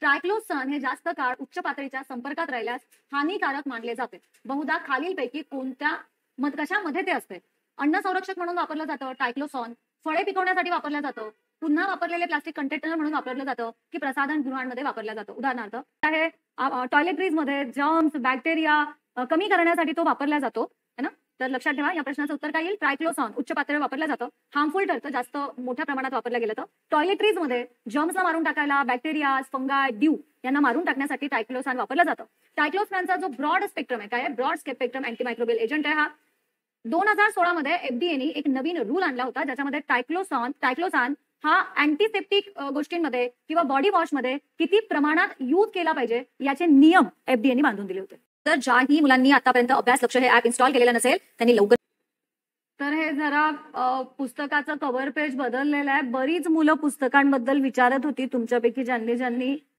ट्रायक्लोसन हे जास्त काळ उच्च पातळीच्या संपर्कात राहिल्यास हानिकारक मानले जाते. बहुधा खालीलपैकी कोणत्या कशामध्ये ते असते? अन्न संरक्षक म्हणून वापरलं जातं ट्रायक्लोसॉन, फळे पिकवण्यासाठी वापरलं जातं, पुन्हा वापरलेले प्लास्टिक कंटेनर म्हणून वापरलं जातं, की प्रसाधन गृहांमध्ये वापरलं जातं. उदाहरणार्थ आहे टॉयलेटरीज मध्ये जर्म्स बॅक्टेरिया कमी करण्यासाठी तो वापरला जातो है ना. तर लक्षात ठेवा, या प्रश्नाचं उत्तर काय येईल? ट्रायक्लोसॉन उच्च पातळीवर वापरलं जातं, हार्मफुल ठरतं जास्त मोठ्या प्रमाणात वापरलं गेलं तर. टॉयलेटरीज मध्ये जर्म्सला मारून टाकायला, बॅक्टेरिया फंगाय ड्यू यांना मारून टाकण्यासाठी ट्रायक्लोसॉन वापरलं जातं. ट्रायक्लोसॉनचा जो ब्रॉड स्पेक्ट्रम आहे, काय ब्रॉड स्पेक्ट्रम अँटीमायक्रोबियल एजंट आहे हा. 2016 मध्ये एफडीएने एक नवीन रूल आणला होता, ज्याच्यामध्ये ट्रायक्लोसान हा अँटीसेप्टिक गोष्टींमध्ये किंवा बॉडी वॉश मध्ये किती प्रमाणात यूज केला पाहिजे याचे नियम एफडीएने बांधून दिले होते. तर ज्याही मुलांनी आतापर्यंत अभ्यास लक्ष हे ऍप इन्स्टॉल केलेलं नसेल त्यांनी लवकर. तर हे जरा पुस्तकाचं कव्हर पेज बदललेलं आहे. बरीच मुलं पुस्तकांबद्दल विचारत होती तुमच्यापैकी ज्यांनी